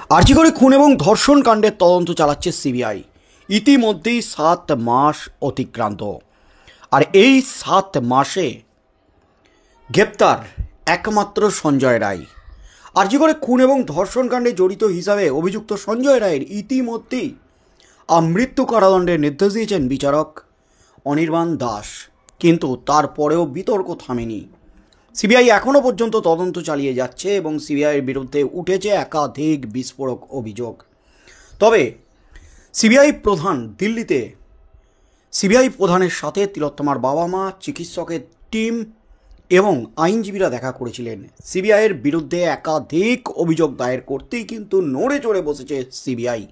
আরজি করে খুন এবং ধর্ষণ কাণ্ডের তদন্ত চালাচ্ছে সিবিআই। ইতিমধ্যেই 7 মাস অতিক্রান্ত, আর এই 7 মাসে গ্রেপ্তার একমাত্র সঞ্জয় রায়। আরজি করে খুন এবং ধর্ষণ কাণ্ডে জড়িত হিসাবে অভিযুক্ত সঞ্জয় রায়ের ইতিমধ্যেই মৃত্যু কারাদণ্ডের নির্দেশ দিয়েছেন বিচারক অনির্বাণ দাস, কিন্তু তারপরেও বিতর্ক থামেনি। সিবিআই এখনও পর্যন্ত তদন্ত চালিয়ে যাচ্ছে এবং সিবিআইয়ের বিরুদ্ধে উঠেছে একাধিক বিস্ফোরক অভিযোগ। তবে সিবিআই প্রধান দিল্লিতে সিবিআই প্রধানের সাথে তিলোত্তমার বাবা মা, চিকিৎসকের টিম এবং আইনজীবীরা দেখা করেছিলেন। সিবিআইয়ের বিরুদ্ধে একাধিক অভিযোগ দায়ের করতেই কিন্তু নড়ে চড়ে বসেছে সিবিআই।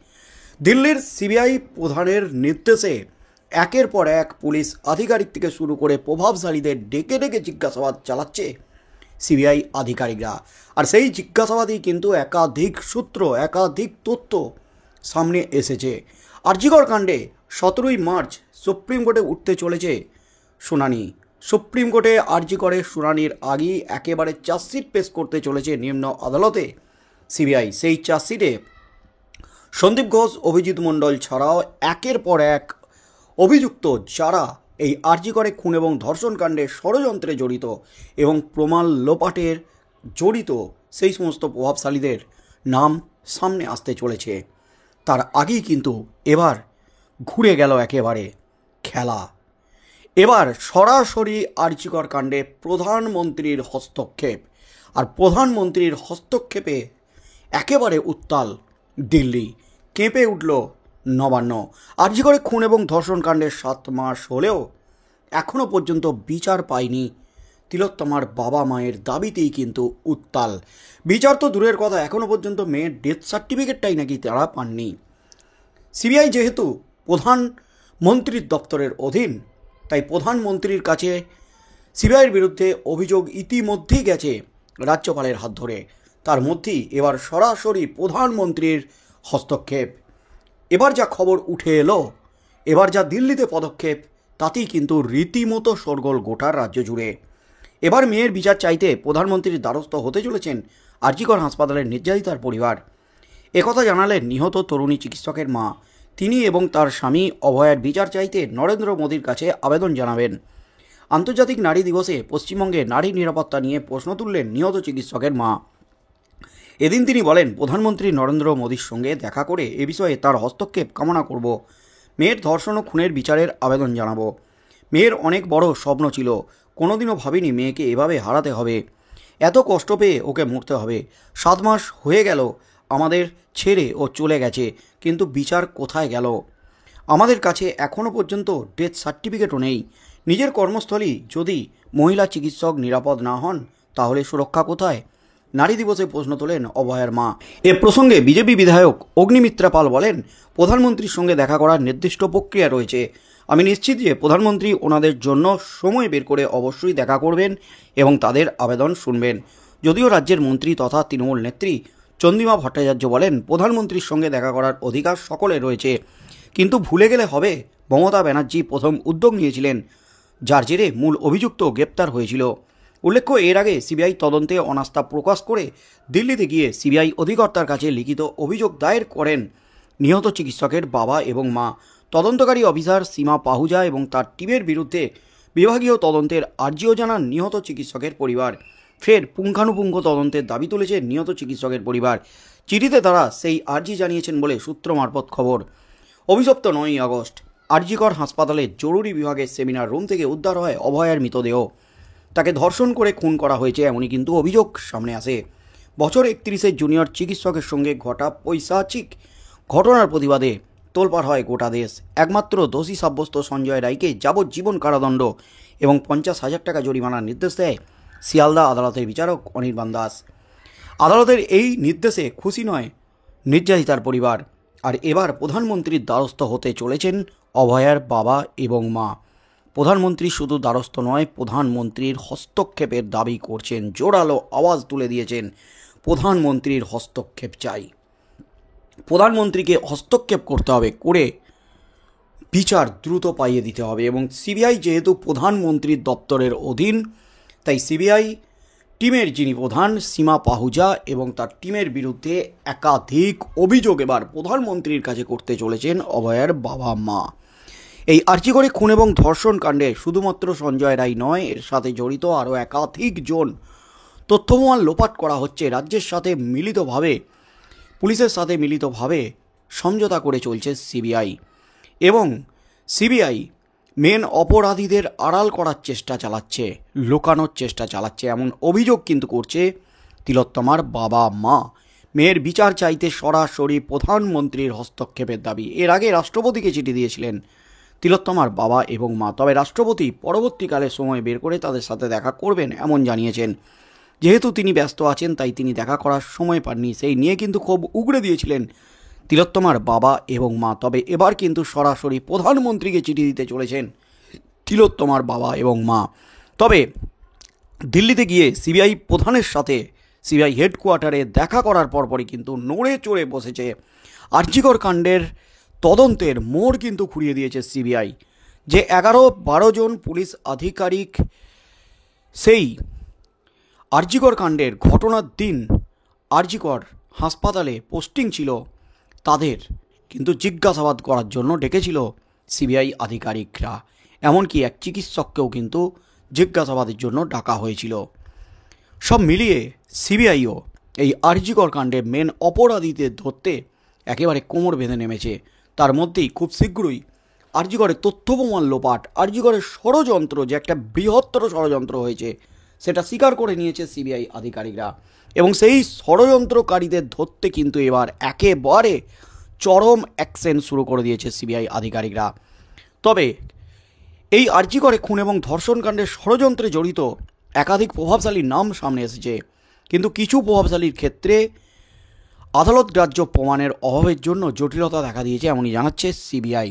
দিল্লির সিবিআই প্রধানের নির্দেশে একের পর এক পুলিশ আধিকারিক থেকে শুরু করে প্রভাবশালীদের ডেকে ডেকে জিজ্ঞাসাবাদ চালাচ্ছে সিবিআই আধিকারিকরা। আর সেই জিজ্ঞাসাবাদেই কিন্তু একাধিক সূত্র, একাধিক তথ্য সামনে এসেছে। আরজিকর কাণ্ডে 17ই মার্চ সুপ্রিম কোর্টে উঠতে চলেছে শুনানি। সুপ্রিম কোর্টে আরজিকরের শুনানির আগেই একেবারে চার্জশিট পেশ করতে চলেছে নিম্ন আদালতে সিবিআই। সেই চার্জশিটে সন্দীপ ঘোষ, অভিজিৎ মণ্ডল ছাড়াও একের পর এক অভিযুক্ত যারা এই আরজি করে খুন এবং ধর্ষণ কাণ্ডে ষড়যন্ত্রে জড়িত এবং প্রমাণ লোপাটের জড়িত সেই সমস্ত প্রভাবশালীদের নাম সামনে আসতে চলেছে। তার আগেই কিন্তু এবার ঘুরে গেল একেবারে খেলা। এবার সরাসরি আরজি কর কাণ্ডে প্রধানমন্ত্রীর হস্তক্ষেপ, আর প্রধানমন্ত্রীর হস্তক্ষেপে একেবারে উত্তাল দিল্লি, কেঁপে উঠল নবান্ন। আরজি করে খুন এবং ধর্ষণ কাণ্ডের 7 মাস হলেও এখনও পর্যন্ত বিচার পায়নি তিলোত্তমার বাবা মায়ের দাবিতেই কিন্তু উত্তাল। বিচার তো দূরের কথা, এখনও পর্যন্ত মেয়ের ডেথ সার্টিফিকেটটাই নাকি তারা পাননি। সিবিআই যেহেতু প্রধানমন্ত্রীর দপ্তরের অধীন, তাই প্রধানমন্ত্রীর কাছে সিবিআইয়ের বিরুদ্ধে অভিযোগ ইতিমধ্যেই গেছে রাজ্যপালের হাত ধরে। তার মধ্যেই এবার সরাসরি প্রধানমন্ত্রীর হস্তক্ষেপ। এবার যা খবর উঠে এলো, এবার যা দিল্লিতে পদক্ষেপ, তাতেই কিন্তু রীতিমতো শোরগোল গোটা রাজ্য জুড়ে। এবার মেয়ের বিচার চাইতে প্রধানমন্ত্রীর দ্বারস্থ হতে চলেছেন আরজি কর হাসপাতালের নির্যাতিতার পরিবার। একথা জানালেন নিহত তরুণী চিকিৎসকের মা। তিনি এবং তার স্বামী অভয়ার বিচার চাইতে নরেন্দ্র মোদীর কাছে আবেদন জানাবেন। আন্তর্জাতিক নারী দিবসে পশ্চিমবঙ্গে নারী নিরাপত্তা নিয়ে প্রশ্ন তুললেন নিহত চিকিৎসকের মা। এদিন তিনি বলেন, প্রধানমন্ত্রী নরেন্দ্র মোদীর সঙ্গে দেখা করে এ বিষয়ে তার হস্তক্ষেপ কামনা করব। মেয়ের ধর্ষণ ও খুনের বিচারের আবেদন জানাবো। মেয়ের অনেক বড় স্বপ্ন ছিল, কোনোদিনও ভাবিনি মেয়েকে এভাবে হারাতে হবে, এত কষ্ট পেয়ে ওকে মরতে হবে। 7 মাস হয়ে গেল আমাদের ছেড়ে ও চলে গেছে, কিন্তু বিচার কোথায় গেল? আমাদের কাছে এখনও পর্যন্ত ডেথ সার্টিফিকেটও নেই। নিজের কর্মস্থলেই যদি মহিলা চিকিৎসক নিরাপদ না হন, তাহলে সুরক্ষা কোথায়? নারী দিবসে প্রশ্ন তোলেন অভয়ার মা। এ প্রসঙ্গে বিজেপি বিধায়ক অগ্নিমিত্রা পাল বলেন, প্রধানমন্ত্রীর সঙ্গে দেখা করার নির্দিষ্ট প্রক্রিয়া রয়েছে। আমি নিশ্চিত যে প্রধানমন্ত্রী ওনাদের জন্য সময় বের করে অবশ্যই দেখা করবেন এবং তাদের আবেদন শুনবেন। যদিও রাজ্যের মন্ত্রী তথা তৃণমূল নেত্রী চন্দ্রিমা ভট্টাচার্য বলেন, প্রধানমন্ত্রীর সঙ্গে দেখা করার অধিকার সকলের রয়েছে, কিন্তু ভুলে গেলে হবে মমতা ব্যানার্জি প্রথম উদ্যোগ নিয়েছিলেন, যার জেরে মূল অভিযুক্ত গ্রেপ্তার হয়েছিল। উল্লেখ্য, এর আগে সিবিআই তদন্তে অনাস্থা প্রকাশ করে দিল্লিতে গিয়ে সিবিআই অধিকর্তার কাছে লিখিত অভিযোগ দায়ের করেন নিহত চিকিৎসকের বাবা এবং মা। তদন্তকারী অফিসার সীমা পাহুজা এবং তার টিমের বিরুদ্ধে বিভাগীয় তদন্তের আর্জিও জানান নিহত চিকিৎসকের পরিবার। ফের পুঙ্খানুপুঙ্খ তদন্তের দাবি তুলেছে নিহত চিকিৎসকের পরিবার। চিঠিতে তারা সেই আর্জি জানিয়েছেন বলে সূত্র মারফত খবর। অভিশপ্ত 9ই আগস্ট আরজি কর হাসপাতালের জরুরি বিভাগের সেমিনার রুম থেকে উদ্ধার হয় অভয়ার মৃতদেহ। তাকে ধর্ষণ করে খুন করা হয়েছে এমনই কিন্তু অভিযোগ সামনে আসে। বছর 31-এর জুনিয়র চিকিৎসকের সঙ্গে ঘটা পৈশাচিক ঘটনার প্রতিবাদে তোলপাড় হয় গোটা দেশ। একমাত্র দোষী সাব্যস্ত সঞ্জয় রায়কে যাবজ্জীবন কারাদণ্ড এবং 50,000 টাকা জরিমানার নির্দেশ দেয় শিয়ালদা আদালতের বিচারক অনির্বাণ দাস। আদালতের এই নির্দেশে খুশি নয় নির্যাতিতার পরিবার। আর এবার প্রধানমন্ত্রীর দ্বারস্থ হতে চলেছেন অভয়ার বাবা এবং মা। প্রধানমন্ত্রী শুধু দ্বারস্থ নয়, প্রধানমন্ত্রীর হস্তক্ষেপের দাবি করছেন, জোরালো আওয়াজ তুলে দিয়েছেন, প্রধানমন্ত্রীর হস্তক্ষেপ চাই। প্রধানমন্ত্রীকে হস্তক্ষেপ করতে হবে, করে বিচার দ্রুত পাইয়ে দিতে হবে। এবং সিবিআই যেহেতু প্রধানমন্ত্রীর দপ্তরের অধীন, তাই সিবিআই টিমের যিনি প্রধান সীমা পাহুজা এবং তার টিমের বিরুদ্ধে একাধিক অভিযোগ এবার প্রধানমন্ত্রীর কাছে করতে চলেছেন অভয়ার বাবা মা। এই আর্জি করে খুন এবং ধর্ষণ কাণ্ডে শুধুমাত্র সঞ্জয় রায় নয়, এর সাথে জড়িত আরও একাধিক জন। তথ্যপ্রমাণ লোপাট করা হচ্ছে, রাজ্যের সাথে মিলিতভাবে পুলিশের সাথে মিলিতভাবে সমঝোতা করে চলছে সিবিআই, এবং সিবিআই মেন অপরাধীদের আড়াল করার চেষ্টা চালাচ্ছে, লুকানোর চেষ্টা চালাচ্ছে, এমন অভিযোগ কিন্তু করছে তিলোত্তমার বাবা মা। মেয়ের বিচার চাইতে সরাসরি প্রধানমন্ত্রীর হস্তক্ষেপের দাবি। এর আগে রাষ্ট্রপতিকে চিঠি দিয়েছিলেন তিলোত্তমার বাবা এবং মা, তবে রাষ্ট্রপতি পরবর্তীকালে সময় বের করে তাদের সাথে দেখা করবেন এমন জানিয়েছেন। যেহেতু তিনি ব্যস্ত আছেন তাই তিনি দেখা করার সময় পাননি, সেই নিয়ে কিন্তু খুব উগড়ে দিয়েছিলেন তিলোত্তমার বাবা এবং মা। তবে এবার কিন্তু সরাসরি প্রধানমন্ত্রীকে চিঠি দিতে চলেছেন তিলোত্তমার বাবা এবং মা। তবে দিল্লিতে গিয়ে সিবিআই প্রধানের সাথে সিবিআই হেডকোয়ার্টারে দেখা করার পরপরই কিন্তু নড়ে চড়ে বসেছে আরজিকর কাণ্ডের তদন্তের মোড় কিন্তু ঘুরিয়ে দিয়েছে সিবিআই। যে 11-12 জন পুলিশ আধিকারিক সেই আরজিকর কাণ্ডের ঘটনার দিন আরজিকর হাসপাতালে পোস্টিং ছিল, তাদের কিন্তু জিজ্ঞাসাবাদ করার জন্য ডেকেছিল সিবিআই আধিকারিকরা। এমনকি এক চিকিৎসককেও কিন্তু জিজ্ঞাসাবাদের জন্য ডাকা হয়েছিল। সব মিলিয়ে সিবিআইও এই আরজিকর কাণ্ডে মেন অপরাধীদের ধরতে একেবারে কোমর বেঁধে নেমেছে। তার মধ্যেই খুব শীঘ্রই আরজিকরের তথ্যপ্রমাণ লোপাট, আরজিকরের ষড়যন্ত্র যে একটা বৃহত্তর ষড়যন্ত্র হয়েছে সেটা স্বীকার করে নিয়েছে সিবিআই আধিকারিকরা, এবং সেই ষড়যন্ত্রকারীদের ধরতে কিন্তু এবার একেবারে চরম অ্যাকশন শুরু করে দিয়েছে সিবিআই আধিকারিকরা। তবে এই আরজিকরে খুন এবং ধর্ষণ কাণ্ডের ষড়যন্ত্রে জড়িত একাধিক প্রভাবশালী নাম সামনে এসেছে, কিন্তু কিছু প্রভাবশালীর ক্ষেত্রে আদালত গ্রাহ্য প্রমাণের অভাবের জন্য জটিলতা দেখা দিয়েছে এমনই জানাচ্ছে সিবিআই।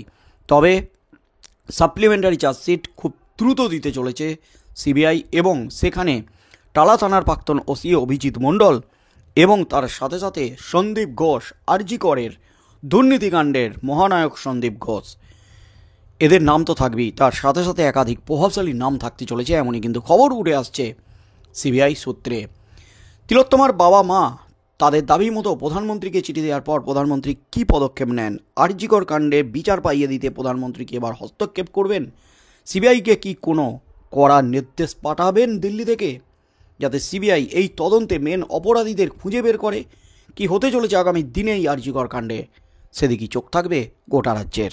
তবে সাপ্লিমেন্টারি চার্জশিট খুব দ্রুত দিতে চলেছে সিবিআই, এবং সেখানে টালা থানার প্রাক্তন ওসি অভিজিৎ মণ্ডল এবং তার সাথে সাথে সন্দীপ ঘোষ, আরজিকরের দুর্নীতিকাণ্ডের মহানায়ক সন্দীপ ঘোষ, এদের নাম তো থাকবেই, তার সাথে সাথে একাধিক প্রভাবশালী নাম থাকতে চলেছে এমনই কিন্তু খবর উঠে আসছে সিবিআই সূত্রে। তিলোত্তমার বাবা মা তাদের দাবি মতো প্রধানমন্ত্রীকে চিঠি দেওয়ার পর প্রধানমন্ত্রী কী পদক্ষেপ নেন, আরজিকর কাণ্ডে বিচার পাইয়ে দিতে প্রধানমন্ত্রী কি এবার হস্তক্ষেপ করবেন, সিবিআইকে কি কোনো কড়া নির্দেশ পাঠাবেন দিল্লি থেকে যাতে সিবিআই এই তদন্তে মেন অপরাধীদের খুঁজে বের করে, কি হতে চলেছে আগামী দিনে এই আরজিকর কাণ্ডে সেদিকেই চোখ থাকবে গোটা রাজ্যের।